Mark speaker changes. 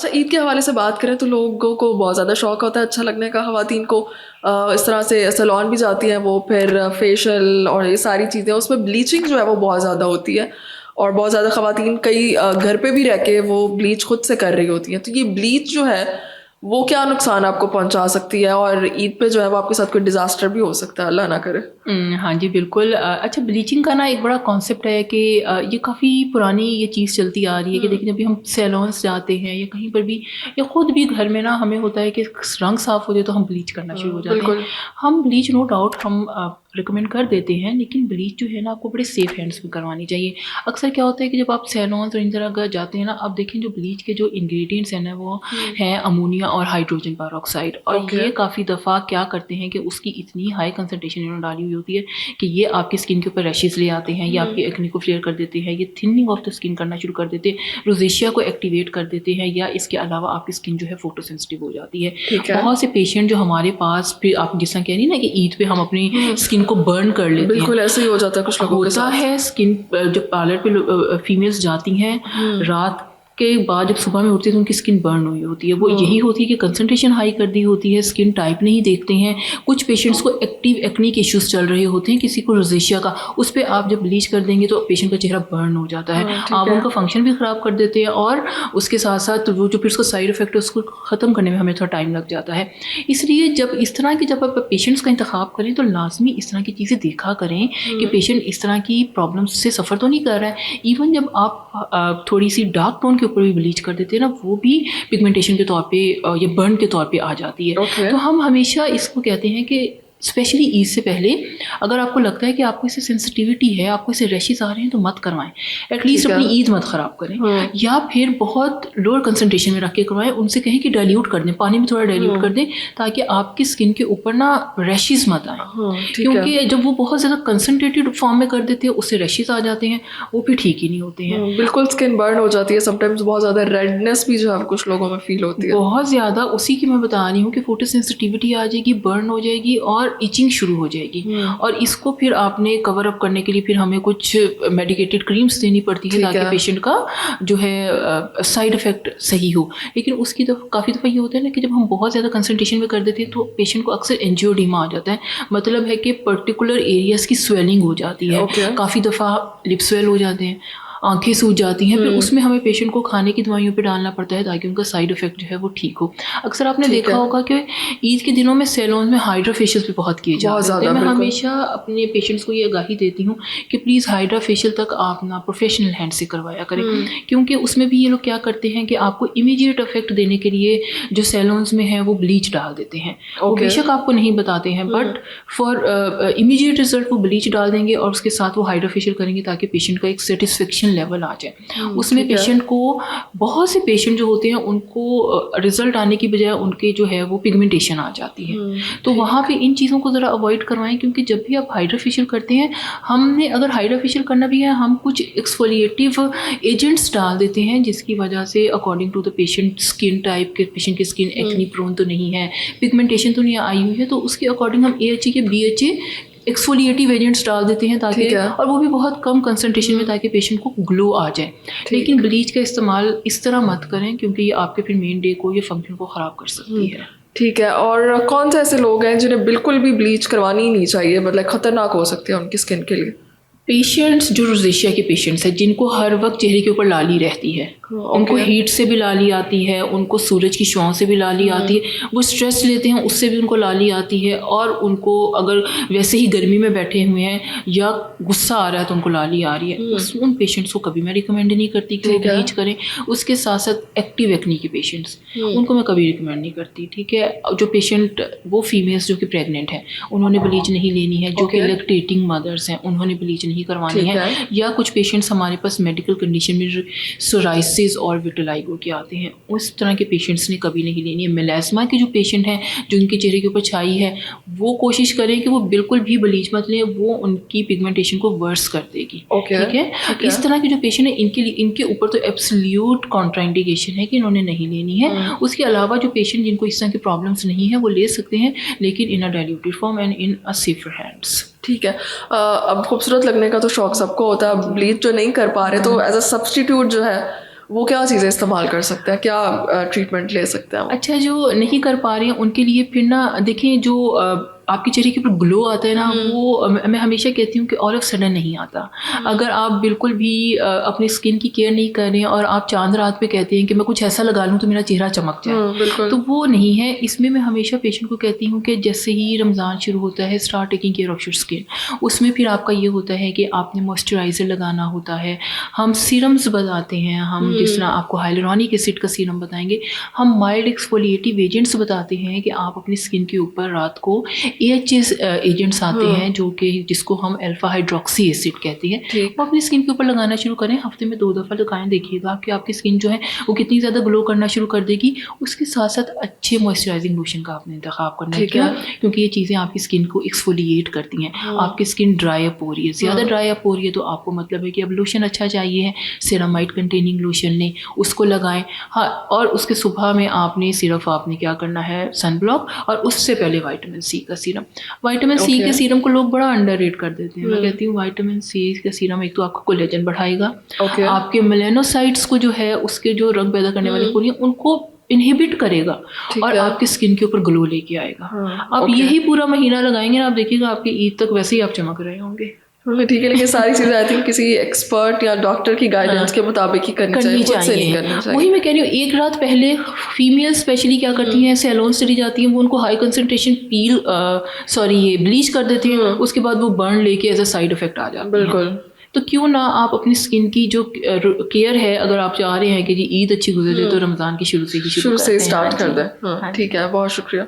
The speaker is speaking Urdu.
Speaker 1: اچھا، عید کے حوالے سے بات کریں تو لوگوں کو بہت زیادہ شوق ہوتا ہے اچھا لگنے کا. خواتین کو اس طرح سے سیلون بھی جاتی ہیں وہ، پھر فیشیل اور یہ ساری چیزیں، اس میں بلیچنگ جو ہے وہ بہت زیادہ ہوتی ہے، اور بہت زیادہ خواتین کئی گھر پہ بھی رہ کے وہ بلیچ خود سے کر رہی ہوتی ہیں. تو یہ بلیچ جو ہے وہ کیا نقصان آپ کو پہنچا سکتی ہے، اور عید پہ جو ہے وہ آپ کے ساتھ کوئی ڈیزاسٹر بھی ہو سکتا ہے، اللہ نہ کرے.
Speaker 2: ہاں جی بالکل. اچھا، بلیچنگ کا نا ایک بڑا کانسیپٹ ہے کہ یہ کافی پرانی یہ چیز چلتی آ رہی ہے کہ دیکھیں جب بھی ہم سیلونس جاتے ہیں یا کہیں پر بھی یا خود بھی گھر میں نا ہمیں ہوتا ہے کہ رنگ صاف ہو جائے تو ہم بلیچ کرنا شروع ہو جاتے ہیں. ہم بلیچ نو ڈاؤٹ ہم ریکمینڈ کر دیتے ہیں، لیکن بلیچ جو ہے نا آپ کو بڑے سیف ہینڈس میں کروانی چاہیے. اکثر کیا ہوتا ہے کہ جب آپ سیلونس اور ان طرح جاتے ہیں نا، آپ دیکھیں جو بلیچ کے جو انگریڈینٹس ہیں نا وہ ہیں امونیا اور ہائیڈروجن پیروکسائڈ، اور یہ کافی دفعہ کیا کرتے ہیں کہ اس کی اتنی ہائی کنسنٹریشن انہوں نے ڈالی ہوئی ہوتی ہے کہ یہ آپ کی اسکن کے اوپر ریشز لے آتے ہیں، یا آپ کی ایکنی کو فلیئر کر دیتے ہیں، یہ تھننگ آف دا اسکن کرنا شروع کر دیتے ہیں، روزیشیا کو ایکٹیویٹ کر دیتے ہیں، یا اس کے علاوہ آپ کی اسکن جو ہے فوٹو سینسٹیو ہو جاتی ہے. بہت سے پیشنٹ جو ہمارے پاس پھر آپ جس طرح کہہ رہی نا کہ عید پہ ہم اپنی اسکن کو برن کر لیتے ہیں،
Speaker 1: بالکل ایسے ہی ہو جاتا ہے کچھ لوگوں کے ساتھ.
Speaker 2: ہوتا ہے اسکن جب پارلر پہ فیمیلز جاتی ہیں رات کے بعد جب صبح میں اٹھتی ہے تو ان کی اسکن برن ہوئی ہوتی ہے. وہ یہی ہوتی ہے کہ کنسنٹریشن ہائی کر دی ہوتی ہے، اسکن ٹائپ نہیں دیکھتے ہیں. کچھ پیشنٹس کو ایکٹیو ایکنی کے ایشوز چل رہے ہوتے ہیں، کسی کو روزیشیا کا، اس پہ آپ جب بلیچ کر دیں گے تو پیشنٹ کا چہرہ برن ہو جاتا ہے. آپ ان کا فنکشن بھی خراب کر دیتے ہیں، اور اس کے ساتھ ساتھ وہ جو پھر اس کا سائڈ افیکٹ ہے اس کو ختم کرنے میں ہمیں تھوڑا ٹائم لگ جاتا ہے. اس لیے جب اس طرح کی جب آپ پیشنٹس کا انتخاب کریں تو لازمی اس طرح کی چیزیں دیکھا کریں کہ پیشنٹ اس طرح کی پرابلمس سے سفر تو نہیں کر رہا ہے. ایون جب آپ تھوڑی سی ڈارک ٹون کے اوپر بھی بلیچ کر دیتے ہیں نا، وہ بھی پگمنٹیشن کے طور پہ یا برن کے طور پہ آ جاتی ہے. تو ہم ہمیشہ اس کو کہتے ہیں کہ اسپیشلی عید سے پہلے اگر آپ کو لگتا ہے کہ آپ کو اس سے سینسٹیوٹی ہے، آپ کو اس سے ریشز آ رہے ہیں، تو مت کروائیں. ایٹ لیسٹ اپنی عید مت خراب کریں، یا پھر بہت لوور کنسنٹریشن میں رکھ کے کروائیں. ان سے کہیں کہ ڈائلیوٹ کر دیں، پانی میں تھوڑا ڈائلیوٹ کر دیں تاکہ آپ کی اسکن کے اوپر نا ریشز مت آئیں. کیونکہ جب وہ بہت زیادہ کنسنٹریٹڈ فارم میں کر دیتے ہیں اس سے ریشز آ جاتے ہیں، وہ بھی ٹھیک ہی نہیں ہوتے ہیں.
Speaker 1: بالکل اسکن برن ہو جاتی ہے، سم ٹائمز بہت زیادہ ریڈنس بھی جو ہے کچھ لوگوں میں فیل ہوتی ہے
Speaker 2: بہت زیادہ. اسی کی میں بتا رہی ہوں کہ فوٹو سینسٹیوٹی آ جائے گی، برن ہو جائے گی اور ایچنگ شروع ہو جائے گی. اور اس کو پھر آپ نے کور اپ کرنے کے لیے پھر ہمیں کچھ میڈیکیٹڈ کریمس دینی پڑتی ہے تاکہ پیشنٹ کا جو ہے سائڈ افیکٹ صحیح ہو. لیکن اس کی کافی دفعہ یہ ہوتا ہے نا کہ جب ہم بہت زیادہ کنسنٹریشن میں کر دیتے ہیں تو پیشنٹ کو اکثر انجیوڈیما آ جاتا ہے. مطلب ہے کہ پرٹیکولر ایریاز کی سویلنگ ہو جاتی ہے. کافی دفعہ لپ سویل ہو جاتے ہیں، آنکھیں سوج جاتی ہیں. پھر اس میں ہمیں پیشنٹ کو کھانے کی دوائیوں پہ ڈالنا پڑتا ہے تاکہ ان کا سائڈ افیکٹ جو ہے وہ ٹھیک ہو. اکثر آپ نے دیکھا ہوگا کہ عید کے دنوں میں سیلون میں ہائیڈرا فیشیل بھی بہت کیے جاتے ہیں. میں ہمیشہ اپنے پیشنٹس کو یہ آگاہی دیتی ہوں کہ پلیز ہائیڈرا فیشیل تک آپ نا پروفیشنل ہینڈ سے کروایا کریں، کیونکہ اس میں بھی یہ لوگ کیا کرتے ہیں کہ آپ کو امیڈیٹ افیکٹ دینے کے لیے جو سیلونز میں ہے وہ بلیچ ڈال دیتے ہیں. وہ بے شک آپ کو نہیں بتاتے ہیں، بٹ فار امیڈیٹ ریزلٹ وہ بلیچ ڈال دیں گے اور اس کے ساتھ وہ ہائیڈرا فیشیل کریں گے تاکہ پیشنٹ کا ایک سیٹسفیکشن لیول آ جائے. اس میں پیشنٹ کو بہت سے پیشنٹ جو ہوتے ہیں ان کو رزلٹ آنے کی بجائے ان کے جو ہے وہ پگمنٹیشن آ جاتی ہے. تو وہاں پہ ان چیزوں کو ذرا اوائڈ کروائیں، کیونکہ جب بھی آپ ہائیڈرا فیشیل کرتے ہیں، ہم نے اگر ہائیڈرا فیشیل کرنا بھی ہے ہم کچھ ایکسفولیٹیو ایجنٹس ڈال دیتے ہیں جس کی وجہ سے according to the patient skin type کے پیشنٹ کی اسکن ایکنی پرون تو نہیں ہے، پگمنٹیشن تو نہیں آئی ہوئی ہے، تو اس کے اکارڈنگ ہم AHA کے BHA ایکسفولیٹیو ایجنٹس ڈال دیتے ہیں تاکہ، اور وہ بھی بہت کم کنسنٹریشن میں تاکہ پیشنٹ کو گلو آ جائے. لیکن بلیچ کا استعمال اس طرح مت کریں کیونکہ یہ آپ کے پھر مین ڈے کو، یہ فنکشن کو خراب کر سکتی ہے.
Speaker 1: ٹھیک ہے. اور کون سے ایسے لوگ ہیں جنہیں بالکل بھی بلیچ کروانی ہی نہیں چاہیے، مطلب خطرناک ہو سکتے ہیں ان کی اسکن کے لیے؟
Speaker 2: پیشنٹس جو روزیشیا کے پیشنٹس ہیں جن کو ہر وقت چہرے کے اوپر لالی رہتی ہے، ان کو ہیٹ سے بھی لالی آتی ہے، ان کو سورج کی شعاؤں سے بھی لالی آتی ہے، وہ اسٹریس لیتے ہیں اس سے بھی ان کو لالی آتی ہے، اور ان کو اگر ویسے ہی گرمی میں بیٹھے ہوئے ہیں یا غصہ آ رہا ہے تو ان کو لالی آ رہی ہے. ان پیشنٹس کو کبھی میں ریکمینڈ نہیں کرتی کہ وہ بلیچ کریں. اس کے ساتھ ساتھ ایکٹیو ایکنی کے پیشنٹس ان کو میں کبھی ریکمینڈ نہیں کرتی. ٹھیک ہے. جو پیشنٹ وہ فیمیلس جو کہ پریگننٹ ہیں انہوں نے بلیچ نہیں لینی ہے، جو کہ لیکٹیٹنگ مدرس ہیں انہوں نے بلیچ نہیں کروانی ہے، یا کچھ پیشنٹس ہمارے پاس میڈیکل کنڈیشن میں سورائسس اور وٹیلائگو کے آتے ہیں، اس طرح کے پیشنٹس نے کبھی نہیں لینی ہے. میلاسما کے جو پیشنٹ ہیں جو ان کے چہرے کے اوپر چھائی ہے وہ کوشش کریں کہ وہ بالکل بھی بلیچ مت لیں، وہ ان کی پگمنٹیشن کو ورس کر دے گی. ٹھیک ہے. اس طرح کے جو پیشنٹ ہیں ان کے اوپر تو ایبسلیوٹ کانٹرا انڈیکیشن ہے کہ انہوں نے نہیں لینی ہے. اس کے علاوہ جو پیشنٹ جن کو اس طرح کی پرابلمس نہیں ہیں وہ لے سکتے ہیں، لیکن in a diluted form and in a safer hands.
Speaker 1: ٹھیک ہے. اب خوبصورت لگنے کا تو شوق سب کو ہوتا ہے، بلیچ جو نہیں کر پا رہے تو ایز اے سبسٹیٹیوٹ جو ہے وہ کیا چیزیں استعمال کر سکتے ہیں, کیا ٹریٹمنٹ لے سکتے ہیں؟
Speaker 2: اچھا, جو نہیں کر پا رہے ہیں ان کے لیے پھر نا دیکھیں, جو آپ کے چہرے کے اوپر گلو آتا ہے نا, وہ میں ہمیشہ کہتی ہوں کہ آل آف سڈن نہیں آتا. اگر آپ بالکل بھی اپنی اسکن کی کیئر نہیں کر رہے ہیں اور آپ چاند رات پہ کہتے ہیں کہ میں کچھ ایسا لگا لوں تو میرا چہرہ چمک جائے, تو وہ نہیں ہے. اس میں ہمیشہ پیشنٹ کو کہتی ہوں کہ جیسے ہی رمضان شروع ہوتا ہے, start taking care of your skin. اس میں پھر آپ کا یہ ہوتا ہے کہ آپ نے موئسچرائزر لگانا ہوتا ہے. ہم سیرمز بتاتے ہیں, ہم جس طرح آپ کو ہائلورونک ایسڈ کا سیرم بتائیں گے, ہم مائلڈ ایکسفولیٹیو ایجنٹس بتاتے ہیں کہ آپ اپنی اسکن کے اوپر رات کو AHS ایجنٹس آتے ہیں جو کہ جس کو ہم الفا ہائیڈروکسی ایسڈ کہتے ہیں, وہ اپنی اسکن کے اوپر لگانا شروع کریں. ہفتے میں 2 دفعہ لگائیں, دیکھیے گا کہ آپ کی اسکن جو ہے وہ کتنی زیادہ گلو کرنا شروع کر دے گی. اس کے ساتھ ساتھ اچھے موئسچرائزنگ لوشن کا آپ نے انتخاب کرنا ہے. کیوں؟ کیونکہ یہ چیزیں آپ کی اسکن کو ایکسفولیٹ کرتی ہیں. آپ کی اسکن ڈرائی اپ ہو رہی ہے, زیادہ ڈرائی اپ ہو رہی ہے, تو آپ کو مطلب ہے کہ اب لوشن اچھا چاہیے ہے, سیرامائڈ کنٹیننگ لوشن لیں, اس کو لگائیں. ہاں, اور اس کے صبح میں آپ نے صرف آپ نے کیا کرنا ہے, سن بلاک, اور اس سے پہلے وائٹامن سی کا سیرم. وائٹامن سی کے سیرم کو لوگ بڑا انڈر ریٹ کر دیتے ہیں. میں کہتی ہوں وائٹامن سی کا سیرم ایک تو آپ کا کولیجن بڑھائے گا, آپ کے میلانوسائٹس کو جو ہے اس کے جو رنگ پیدا کرنے والی پوری ان کو انہیبٹ کرے گا, اور آپ کی اسکن کے اوپر گلو لے کے آئے گا. آپ یہی پورا مہینہ لگائیں گے نا, آپ دیکھیے گا آپ کی عید تک ویسے ہی آپ چمک رہے ہوں گے.
Speaker 1: ٹھیک ہے, لیکن ساری چیزیں آئی تھنک کسی ایکسپرٹ یا ڈاکٹر کی گائیڈنس کے مطابق ہی کرنی چاہیے.
Speaker 2: وہی میں کہہ رہی ہوں, ایک رات پہلے فیمیل اسپیشلی کیا کرتی ہیں, سیلون سے جاتی ہیں, وہ ان کو ہائی کنسنٹریشن یہ بلیچ کر دیتے ہیں, اس کے بعد وہ برن لے کے ایز اے سائڈ افیکٹ آ جاتا ہے. بالکل. تو کیوں نہ آپ اپنی اسکن کی جو کیئر ہے, اگر آپ چاہ رہے ہیں کہ جی عید اچھی گزرے تو رمضان کی شروع سے اسٹارٹ کر دیں.
Speaker 1: ٹھیک ہے, بہت شکریہ.